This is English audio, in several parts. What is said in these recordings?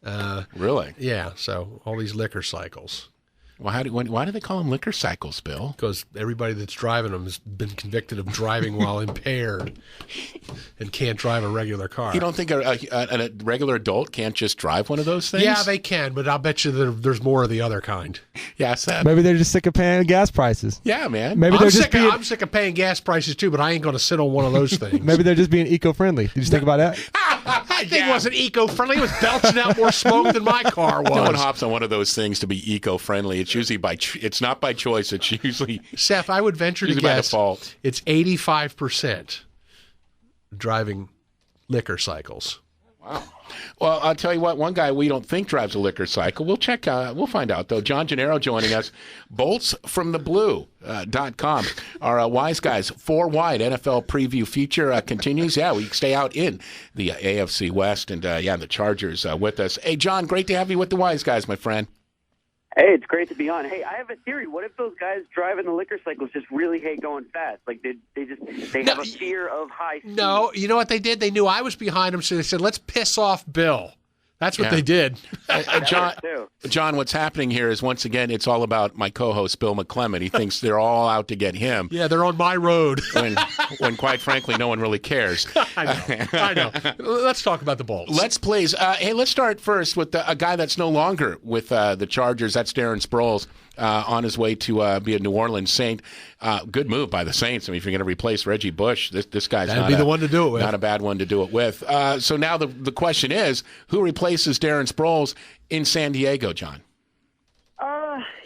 Really? Yeah, so all these liquor cycles. Well, why do they call them liquor cycles, Bill? Because everybody that's driving them has been convicted of driving while impaired and can't drive a regular car. You don't think a regular adult can't just drive one of those things? Yeah, they can, but I'll bet you there's more of the other kind. Yeah, Seth. Maybe they're just sick of paying gas prices. Yeah, man. Maybe I'm sick of paying gas prices too, but I ain't going to sit on one of those things. Maybe they're just being eco-friendly. Did you think about that? I think it wasn't eco-friendly. It was belching out more smoke than my car was. No one hops on one of those things to be eco-friendly. It's usually it's not by choice. It's usually Seth, I would venture to by guess default. It's 85% driving liquor cycles. Wow. Well, I'll tell you what. One guy we don't think drives a liquor cycle. We'll check. We'll find out though. John Gennarro joining us. boltsfromtheblue.com. Our Wise Guys 4 Wide NFL preview feature continues. Yeah, we stay out in the AFC West, and the Chargers with us. Hey, John, great to have you with the Wise Guys, my friend. Hey, it's great to be on. Hey, I have a theory. What if those guys driving the liquor cycles just really hate going fast? Like they have a fear of high speed. No, you know what they did? They knew I was behind them, so they said, "Let's piss off Bill." That's what they did. John, what's happening here is, once again, it's all about my co-host, Bill McClement. He thinks they're all out to get him. Yeah, they're on my road. when quite frankly, no one really cares. I know. Let's talk about the Bolts. Let's please. Let's start first with a guy that's no longer with the Chargers. That's Darren Sproles. On his way to be a New Orleans Saint. Good move by the Saints. I mean, if you're going to replace Reggie Bush, this guy's the one to do it with. Not a bad one to do it with. So now the question is, who replaces Darren Sproles in San Diego, John?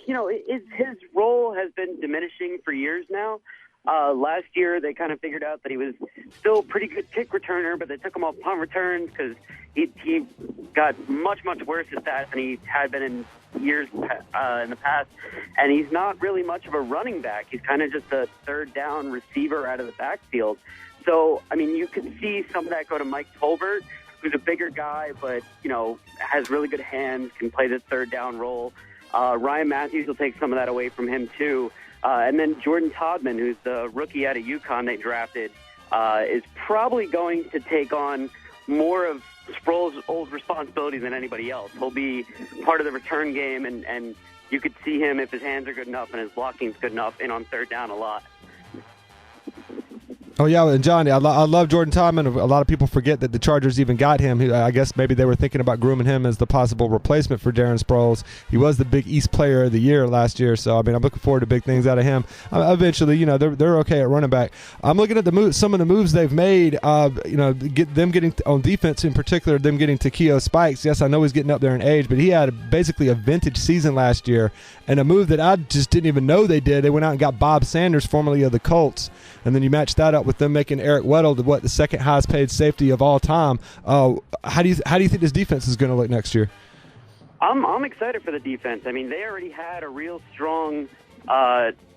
His role has been diminishing for years now. Last year, they kind of figured out that he was still a pretty good kick returner, but they took him off punt returns because he got much, much worse at that than he had been in years in the past. And he's not really much of a running back. He's kind of just a third down receiver out of the backfield. So, I mean, you could see some of that go to Mike Tolbert, who's a bigger guy, but, has really good hands, can play the third down role. Ryan Matthews will take some of that away from him, too. And then Jordan Todman, who's the rookie out of UConn they drafted, is probably going to take on more of Sproles' old responsibility than anybody else. He'll be part of the return game, and you could see him, if his hands are good enough and his blocking's good enough, in on third down a lot. Oh, yeah, and John, I love Jordan Todman. A lot of people forget that the Chargers even got him. I guess maybe they were thinking about grooming him as the possible replacement for Darren Sproles. He was the Big East Player of the Year last year, so, I mean, I'm looking forward to big things out of him. Eventually, they're okay at running back. I'm looking at some of the moves they've made, getting on defense in particular, them getting Takeo Spikes. Yes, I know he's getting up there in age, but he had basically a vintage season last year, and a move that I just didn't even know they did. They went out and got Bob Sanders, formerly of the Colts, and then you match that up with them making Eric Weddle the second highest paid safety of all time. How do you think this defense is going to look next year? I'm excited for the defense. I mean, they already had a real strong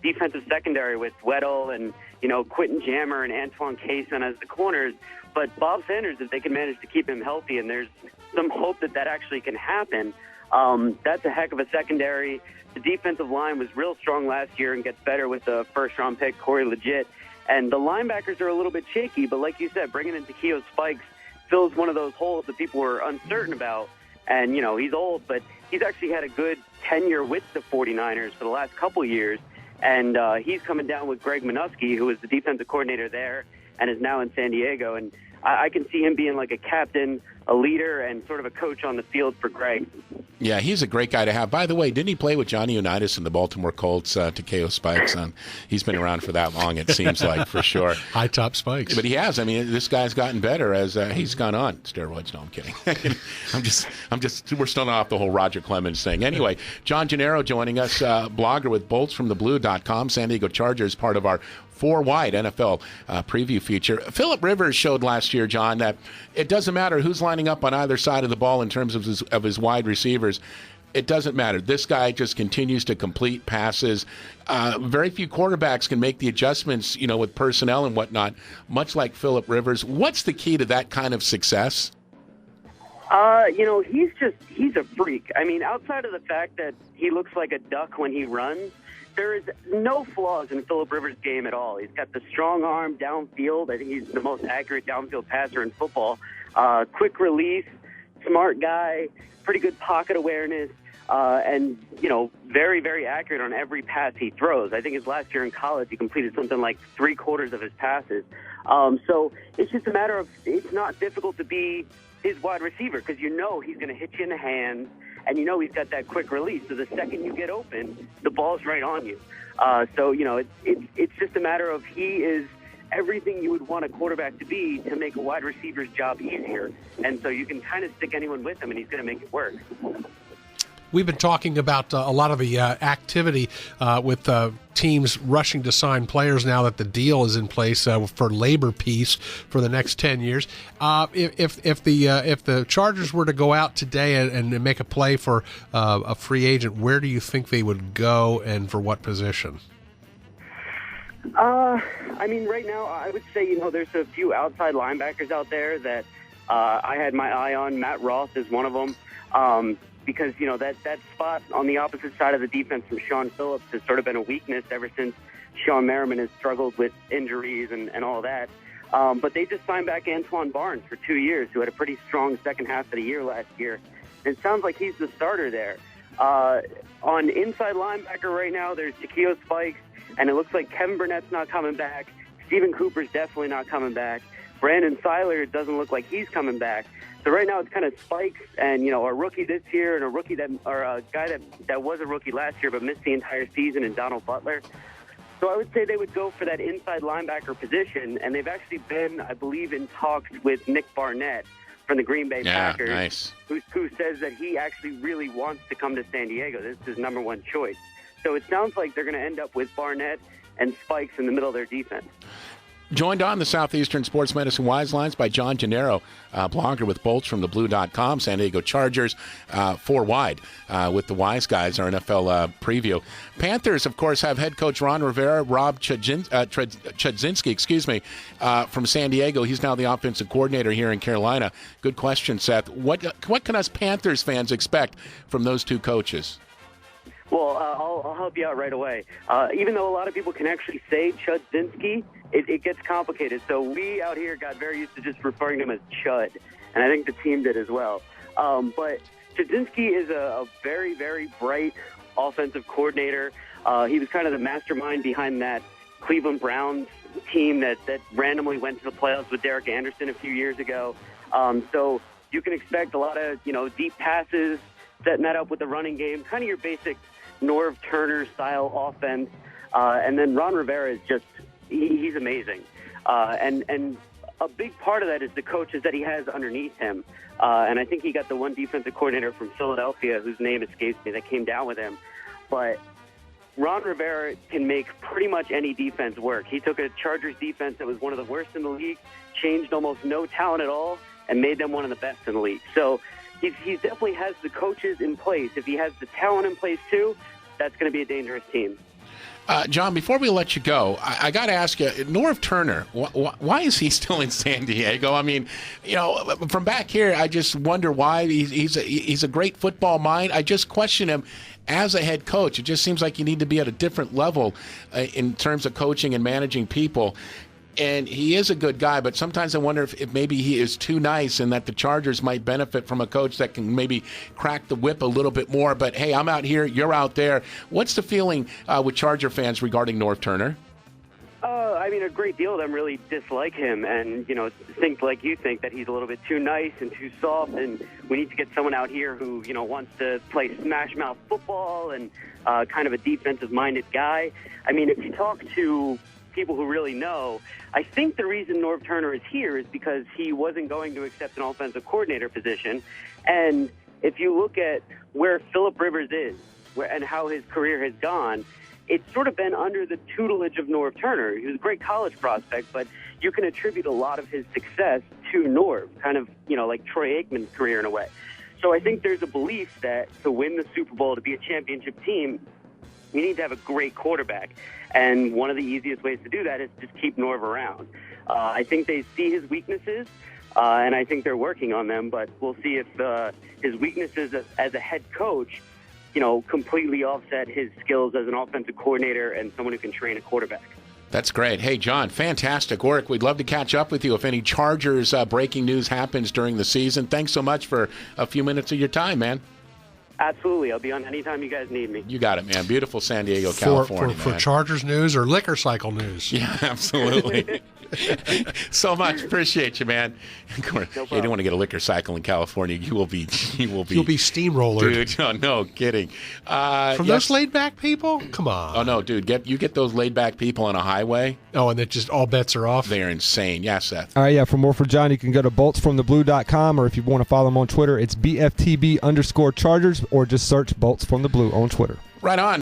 defensive secondary with Weddle and Quentin Jammer and Antoine Cason as the corners. But Bob Sanders, if they can manage to keep him healthy, and there's some hope that actually can happen, that's a heck of a secondary. The defensive line was real strong last year and gets better with the first-round pick, Corey Legit. And the linebackers are a little bit shaky, but like you said, bringing in Takeo Spikes fills one of those holes that people were uncertain about. And, he's old, but he's actually had a good tenure with the 49ers for the last couple years. And he's coming down with Greg Minuski, who was the defensive coordinator there and is now in San Diego. And I can see him being like a captain, a leader, and sort of a coach on the field for Greg. Yeah, he's a great guy to have. By the way, didn't he play with Johnny Unitas in the Baltimore Colts, Takeo Spikes? He's been around for that long, it seems like, for sure. High top spikes. But he has. I mean, this guy's gotten better as he's gone on. Steroids, no, I'm kidding. We're still not off the whole Roger Clemens thing. Anyway, John Gennarro joining us, blogger with boltsfromtheblue.com, San Diego Chargers, part of our 4 Wide NFL preview feature. Phillip Rivers showed last year, John, that it doesn't matter who's lining up on either side of the ball in terms of his wide receivers. It doesn't matter. This guy just continues to complete passes. Very few quarterbacks can make the adjustments, with personnel and whatnot, much like Phillip Rivers. What's the key to that kind of success? He's a freak. I mean, outside of the fact that he looks like a duck when he runs, there is no flaws in Phillip Rivers' game at all. He's got the strong arm downfield. I think he's the most accurate downfield passer in football. Quick release, smart guy, pretty good pocket awareness, and, very, very accurate on every pass he throws. I think his last year in college, he completed something like 3/4 of his passes. So it's just a matter of, it's not difficult to be his wide receiver because he's going to hit you in the hands, and he's got that quick release. So the second you get open, the ball's right on you. So it's just a matter of he is everything you would want a quarterback to be to make a wide receiver's job easier. And so you can kind of stick anyone with him, and he's going to make it work. We've been talking about a lot of the activity with teams rushing to sign players now that the deal is in place for labor peace for the next 10 years. If the Chargers were to go out today and make a play for a free agent, where do you think they would go, and for what position? Right now, I would say, there's a few outside linebackers out there that I had my eye on. Matt Ross is one of them. Because, that spot on the opposite side of the defense from Sean Phillips has sort of been a weakness ever since Sean Merriman has struggled with injuries and all that. But they just signed back Antoine Barnes for 2 years, who had a pretty strong second half of the year last year. And it sounds like he's the starter there. On inside linebacker right now, there's Takeo Spikes, and it looks like Kevin Burnett's not coming back. Stephen Cooper's definitely not coming back. Brandon Seiler doesn't look like he's coming back. So right now it's kind of Spikes and, a rookie this year and a guy that was a rookie last year but missed the entire season in Donald Butler. So I would say they would go for that inside linebacker position, and they've actually been, I believe, in talks with Nick Barnett from the Green Bay Packers, nice. who says that he actually really wants to come to San Diego. This is his number one choice. So it sounds like they're going to end up with Barnett and Spikes in the middle of their defense. Joined on the Southeastern Sports Medicine Wise Lines by John Gennarro, blogger with boltsfromtheblue.com, San Diego Chargers, 4 wide with the Wise Guys, our NFL preview. Panthers, of course, have head coach Ron Rivera, Rob Chudzinski, from San Diego. He's now the offensive coordinator here in Carolina. Good question, Seth. What can us Panthers fans expect from those two coaches? Well, I'll help you out right away. Even though a lot of people can actually say Chudzinski, it gets complicated. So we out here got very used to just referring to him as Chud, and I think the team did as well. But Chudzinski is a very, very bright offensive coordinator. He was kind of the mastermind behind that Cleveland Browns team that randomly went to the playoffs with Derek Anderson a few years ago. So you can expect a lot of, deep passes, setting that up with the running game, kind of your basic Norv Turner style offense. And then Ron Rivera is just, he's amazing. And a big part of that is the coaches that he has underneath him. And I think he got the one defensive coordinator from Philadelphia, whose name escapes me, that came down with him. But Ron Rivera can make pretty much any defense work. He took a Chargers defense that was one of the worst in the league, changed almost no talent at all, and made them one of the best in the league. So he definitely has the coaches in place. If he has the talent in place, too, that's going to be a dangerous team. John, before we let you go, I got to ask you, Norv Turner, why is he still in San Diego? I mean, from back here, I just wonder why. He's a great football mind. I just question him as a head coach. It just seems like you need to be at a different level in terms of coaching and managing people. And he is a good guy, but sometimes I wonder if maybe he is too nice and that the Chargers might benefit from a coach that can maybe crack the whip a little bit more. But, hey, I'm out here, you're out there. What's the feeling with Charger fans regarding Norv Turner? A great deal of them really dislike him and, think like you think, that he's a little bit too nice and too soft, and we need to get someone out here who, wants to play smash-mouth football and kind of a defensive-minded guy. If you talk to people who really know, I think the reason Norv Turner is here is because he wasn't going to accept an offensive coordinator position. And if you look at where Phillip Rivers is and how his career has gone, it's sort of been under the tutelage of Norv Turner. He was a great college prospect, but you can attribute a lot of his success to Norv, kind of, like Troy Aikman's career in a way. So I think there's a belief that to win the Super Bowl, to be a championship team, we need to have a great quarterback. And one of the easiest ways to do that is just keep Norv around. I think they see his weaknesses, and I think they're working on them, but we'll see if his weaknesses as a head coach, completely offset his skills as an offensive coordinator and someone who can train a quarterback. That's great. Hey, John, fantastic work. We'd love to catch up with you if any Chargers breaking news happens during the season. Thanks so much for a few minutes of your time, man. Absolutely. I'll be on anytime you guys need me. You got it, man. Beautiful San Diego, California, for man. Chargers news or liquor cycle news. Yeah, absolutely. So much. Appreciate you, man. No You don't want to get a liquor cycle in California. You'll be You'll be steamroller. Dude, no kidding. From those laid back people? Come on. Oh no, dude, you get those laid back people on a highway. Oh, and it just all bets are off. They're insane. Yeah, Seth. All right, yeah. For more for John, you can go to boltsfromtheblue.com, or if you want to follow him on Twitter, it's BFTB_Chargers, or just search Bolts from the Blue on Twitter. Right on.